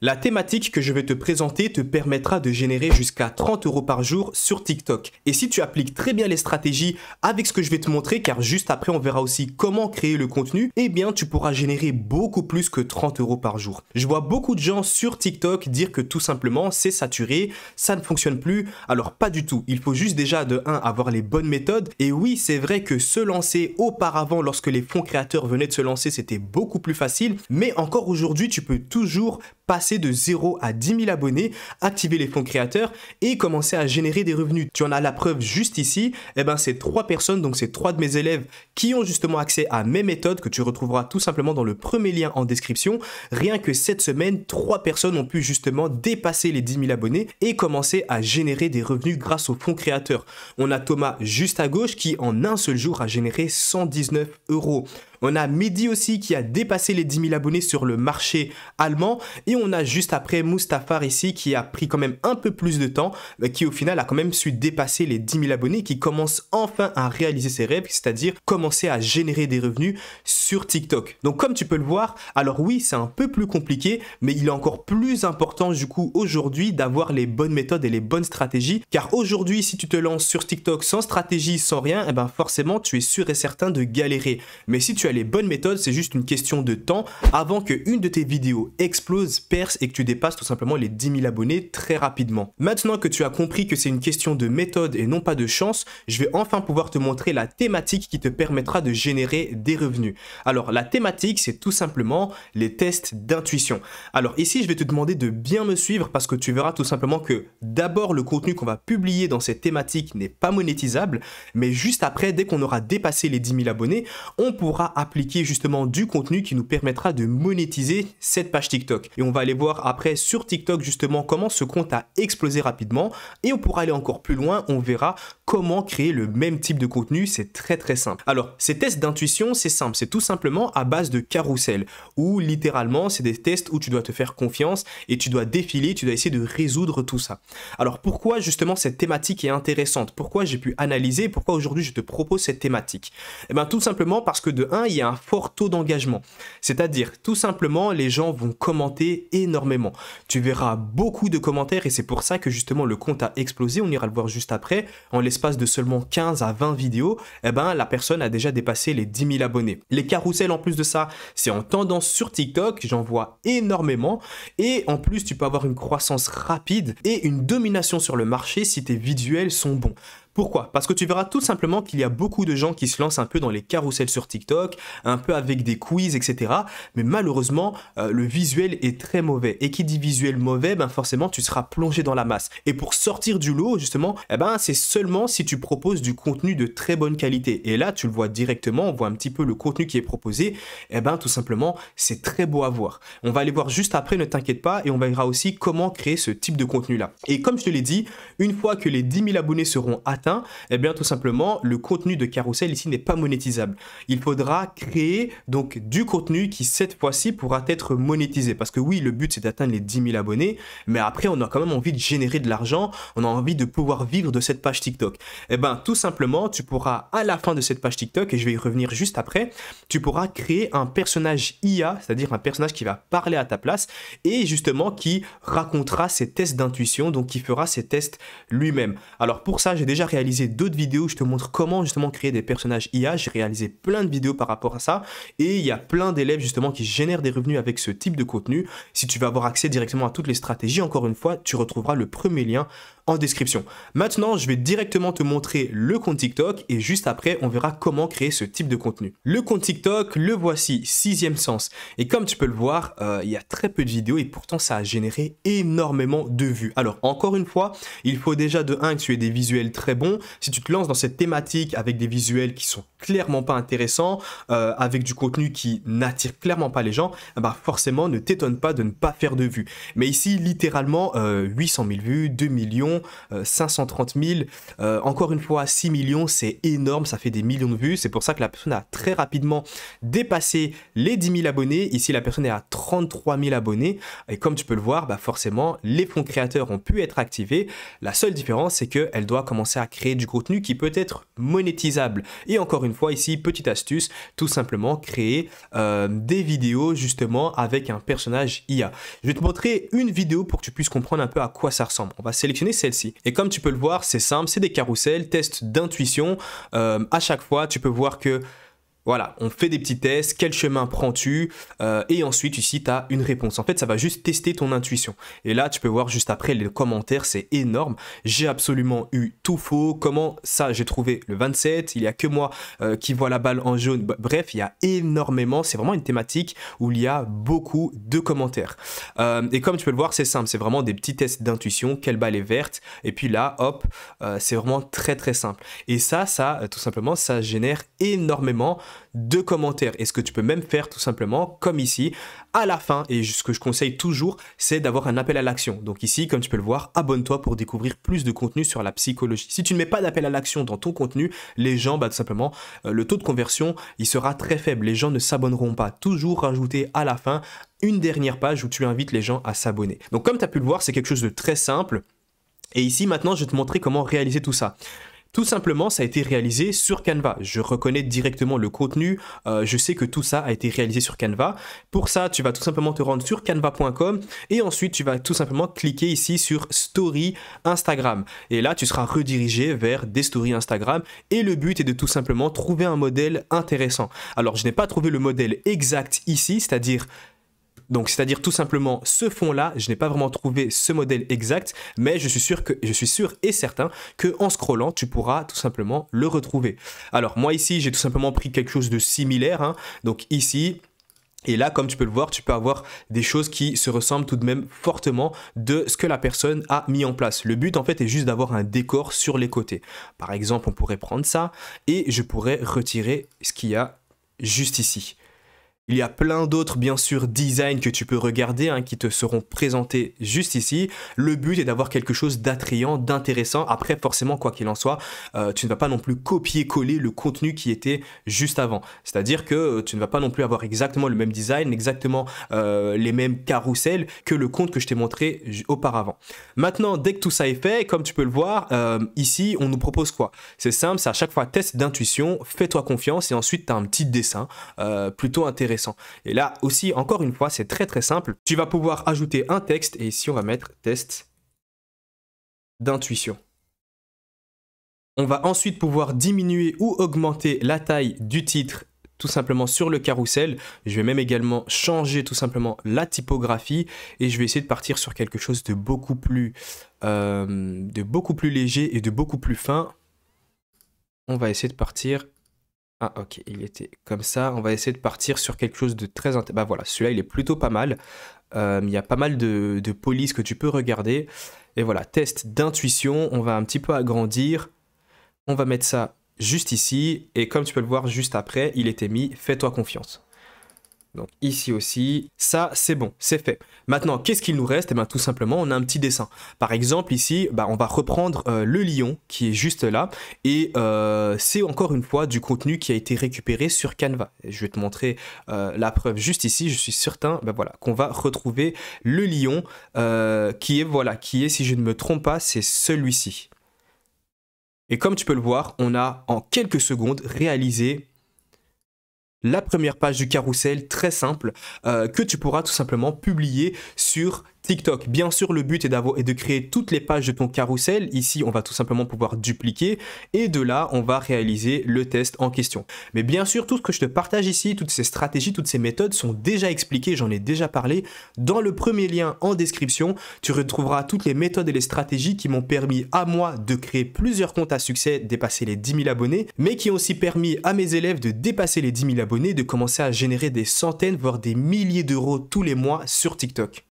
La thématique que je vais te présenter te permettra de générer jusqu'à 30 € par jour sur TikTok. Et si tu appliques très bien les stratégies avec ce que je vais te montrer, car juste après on verra aussi comment créer le contenu, eh bien tu pourras générer beaucoup plus que 30 € par jour. Je vois beaucoup de gens sur TikTok dire que tout simplement c'est saturé, ça ne fonctionne plus. Alors pas du tout, il faut juste déjà de 1 avoir les bonnes méthodes. Et oui, c'est vrai que se lancer auparavant lorsque les fonds créateurs venaient de se lancer, c'était beaucoup plus facile. Mais encore aujourd'hui, tu peux toujours passer de 0 à 10 000 abonnés, activer les fonds créateurs et commencer à générer des revenus. Tu en as la preuve juste ici. Eh ben, c'est 3 personnes, donc c'est 3 de mes élèves qui ont justement accès à mes méthodes que tu retrouveras tout simplement dans le premier lien en description. Rien que cette semaine, 3 personnes ont pu justement dépasser les 10 000 abonnés et commencer à générer des revenus grâce aux fonds créateurs. On a Thomas juste à gauche qui en un seul jour a généré 119 €. On a Mehdi aussi qui a dépassé les 10 000 abonnés sur le marché allemand. Et on a juste après Mustafar ici qui a pris quand même un peu plus de temps, mais qui au final a quand même su dépasser les 10 000 abonnés, qui commence enfin à réaliser ses rêves, c'est-à-dire commencer à générer des revenus sur TikTok. Donc comme tu peux le voir, alors oui, c'est un peu plus compliqué, mais il est encore plus important du coup aujourd'hui d'avoir les bonnes méthodes et les bonnes stratégies. Car aujourd'hui, si tu te lances sur TikTok sans stratégie, sans rien, eh ben forcément tu es sûr et certain de galérer. Mais si tu as les bonnes méthodes, c'est juste une question de temps avant qu'une de tes vidéos explose, perce et que tu dépasses tout simplement les 10 000 abonnés très rapidement. Maintenant que tu as compris que c'est une question de méthode et non pas de chance, je vais enfin pouvoir te montrer la thématique qui te permettra de générer des revenus. Alors la thématique, c'est tout simplement les tests d'intuition. Alors ici, je vais te demander de bien me suivre parce que tu verras tout simplement que d'abord le contenu qu'on va publier dans cette thématique n'est pas monétisable, mais juste après, dès qu'on aura dépassé les 10 000 abonnés, on pourra appliquer justement du contenu qui nous permettra de monétiser cette page TikTok. Et on va aller voir après sur TikTok justement comment ce compte a explosé rapidement et on pourra aller encore plus loin, on verra comment créer le même type de contenu, c'est très simple. Alors ces tests d'intuition, c'est simple, c'est tout simplement à base de carrousel où littéralement c'est des tests où tu dois te faire confiance et tu dois défiler, tu dois essayer de résoudre tout ça. Alors pourquoi justement cette thématique est intéressante? Pourquoi j'ai pu analyser? Pourquoi aujourd'hui je te propose cette thématique? Eh bien tout simplement parce que de 1, il y a un fort taux d'engagement. C'est-à-dire, tout simplement, les gens vont commenter énormément. Tu verras beaucoup de commentaires et c'est pour ça que justement le compte a explosé. On ira le voir juste après. En l'espace de seulement 15 à 20 vidéos, eh ben, la personne a déjà dépassé les 10 000 abonnés. Les carousels, en plus de ça, c'est en tendance sur TikTok. J'en vois énormément. Et en plus, tu peux avoir une croissance rapide et une domination sur le marché si tes visuels sont bons. Pourquoi? Parce que tu verras tout simplement qu'il y a beaucoup de gens qui se lancent un peu dans les carousels sur TikTok, un peu avec des quiz, etc. Mais malheureusement, le visuel est très mauvais. Et qui dit visuel mauvais, ben forcément, tu seras plongé dans la masse. Et pour sortir du lot, justement, eh ben, c'est seulement si tu proposes du contenu de très bonne qualité. Et là, tu le vois directement, on voit un petit peu le contenu qui est proposé. Eh ben, tout simplement, c'est très beau à voir. On va aller voir juste après, ne t'inquiète pas, et on verra aussi comment créer ce type de contenu-là. Et comme je te l'ai dit, une fois que les 10 000 abonnés seront atteints, eh bien tout simplement le contenu de carrousel ici n'est pas monétisable. Il faudra créer donc du contenu qui cette fois-ci pourra être monétisé parce que oui, le but c'est d'atteindre les 10 000 abonnés, mais après on a quand même envie de générer de l'argent, on a envie de pouvoir vivre de cette page TikTok. Eh bien tout simplement tu pourras à la fin de cette page TikTok, et je vais y revenir juste après, tu pourras créer un personnage IA, c'est-à-dire un personnage qui va parler à ta place et justement qui racontera ses tests d'intuition, donc qui fera ses tests lui-même. Alors pour ça j'ai déjà réalisé d'autres vidéos où je te montre comment justement créer des personnages IA. J'ai réalisé plein de vidéos par rapport à ça et il y a plein d'élèves justement qui génèrent des revenus avec ce type de contenu. Si tu veux avoir accès directement à toutes les stratégies, encore une fois, tu retrouveras le premier lien en description. Maintenant, je vais directement te montrer le compte TikTok et juste après, on verra comment créer ce type de contenu. Le compte TikTok, le voici, 6e sens. Et comme tu peux le voir, il y a très peu de vidéos et pourtant ça a généré énormément de vues. Alors, encore une fois, il faut déjà de 1 que tu aies des visuels très bons. Si tu te lances dans cette thématique avec des visuels qui sont clairement pas intéressants, avec du contenu qui n'attire clairement pas les gens, bah forcément, ne t'étonne pas de ne pas faire de vues. Mais ici, littéralement, 800 000 vues, 2 millions, millions, 530 000, encore une fois 6 millions, c'est énorme, ça fait des millions de vues. C'est pour ça que la personne a très rapidement dépassé les 10 000 abonnés. Ici, la personne est à 33 000 abonnés. Et comme tu peux le voir, bah forcément, les fonds créateurs ont pu être activés. La seule différence, c'est qu'elle doit commencer à créer du contenu qui peut être monétisable. Et encore une fois, ici, petite astuce, tout simplement créer des vidéos justement avec un personnage IA. Je vais te montrer une vidéo pour que tu puisses comprendre un peu à quoi ça ressemble. On va sélectionner celle-ci. Et comme tu peux le voir, c'est simple, c'est des carousels, tests d'intuition. À chaque fois, tu peux voir que voilà, on fait des petits tests, quel chemin prends-tu et ensuite ici tu as une réponse. En fait, ça va juste tester ton intuition. Et là, tu peux voir juste après les commentaires, c'est énorme. J'ai absolument eu tout faux. Comment ça, j'ai trouvé le 27, il n'y a que moi qui vois la balle en jaune. Bref, il y a énormément, c'est vraiment une thématique où il y a beaucoup de commentaires. Et comme tu peux le voir, c'est simple, c'est vraiment des petits tests d'intuition, quelle balle est verte. Et puis là, hop, c'est vraiment très très simple. Et ça tout simplement, ça génère énormément de commentaires. Et ce que tu peux même faire tout simplement comme ici à la fin, et ce que je conseille toujours, c'est d'avoir un appel à l'action. Donc ici, comme tu peux le voir, abonne-toi pour découvrir plus de contenu sur la psychologie. Si tu ne mets pas d'appel à l'action dans ton contenu, les gens, tout simplement, le taux de conversion, il sera très faible. Les gens ne s'abonneront pas. Toujours rajouter à la fin une dernière page où tu invites les gens à s'abonner. Donc comme tu as pu le voir, c'est quelque chose de très simple. Et ici, maintenant, je vais te montrer comment réaliser tout ça. Tout simplement, ça a été réalisé sur Canva. Je reconnais directement le contenu. Je sais que tout ça a été réalisé sur Canva. Pour ça, tu vas tout simplement te rendre sur canva.com et ensuite, tu vas tout simplement cliquer ici sur Story Instagram. Et là, tu seras redirigé vers des stories Instagram. Et le but est de tout simplement trouver un modèle intéressant. Alors, je n'ai pas trouvé le modèle exact ici, c'est-à-dire tout simplement ce fond-là, je n'ai pas vraiment trouvé ce modèle exact, mais je suis sûr et certain qu'en scrollant, tu pourras tout simplement le retrouver. Alors moi ici, j'ai tout simplement pris quelque chose de similaire, hein. Donc ici, et là, comme tu peux le voir, tu peux avoir des choses qui se ressemblent tout de même fortement de ce que la personne a mis en place. Le but, en fait, est juste d'avoir un décor sur les côtés. Par exemple, on pourrait prendre ça et je pourrais retirer ce qu'il y a juste ici. Il y a plein d'autres, bien sûr, designs que tu peux regarder, hein, qui te seront présentés juste ici. Le but est d'avoir quelque chose d'attrayant, d'intéressant. Après, forcément, quoi qu'il en soit, tu ne vas pas non plus copier-coller le contenu qui était juste avant. C'est-à-dire que tu ne vas pas non plus avoir exactement le même design, exactement les mêmes carousels que le compte que je t'ai montré auparavant. Maintenant, dès que tout ça est fait, comme tu peux le voir, ici, on nous propose quoi? C'est simple, c'est à chaque fois test d'intuition, fais-toi confiance et ensuite, tu as un petit dessin plutôt intéressant. Et là aussi, encore une fois, c'est très très simple. Tu vas pouvoir ajouter un texte et ici, on va mettre test d'intuition. On va ensuite pouvoir diminuer ou augmenter la taille du titre tout simplement sur le carrousel. Je vais même également changer tout simplement la typographie et je vais essayer de partir sur quelque chose de beaucoup plus léger et de beaucoup plus fin. On va essayer de partir... Ah ok, il était comme ça. On va essayer de partir sur quelque chose de très... Bah voilà, celui-là il est plutôt pas mal. Il y a pas mal de polices que tu peux regarder. Et voilà, test d'intuition. On va un petit peu agrandir. On va mettre ça juste ici. Et comme tu peux le voir juste après, il était mis fais-toi confiance. Donc ici aussi, ça c'est bon, c'est fait. Maintenant, qu'est-ce qu'il nous reste? Eh bien tout simplement, on a un petit dessin. Par exemple ici, on va reprendre le lion qui est juste là. Et c'est encore une fois du contenu qui a été récupéré sur Canva. Et je vais te montrer la preuve juste ici. Je suis certain voilà, qu'on va retrouver le lion qui est, si je ne me trompe pas, c'est celui-ci. Et comme tu peux le voir, on a en quelques secondes réalisé la première page du carrousel très simple que tu pourras tout simplement publier sur TikTok. Bien sûr, le but est de créer toutes les pages de ton carrousel. Ici, on va tout simplement pouvoir dupliquer et de là, on va réaliser le test en question. Mais bien sûr, tout ce que je te partage ici, toutes ces stratégies, toutes ces méthodes sont déjà expliquées, j'en ai déjà parlé. Dans le premier lien en description, tu retrouveras toutes les méthodes et les stratégies qui m'ont permis à moi de créer plusieurs comptes à succès, dépasser les 10 000 abonnés, mais qui ont aussi permis à mes élèves de dépasser les 10 000 abonnés, de commencer à générer des centaines, voire des milliers d'euros tous les mois sur TikTok.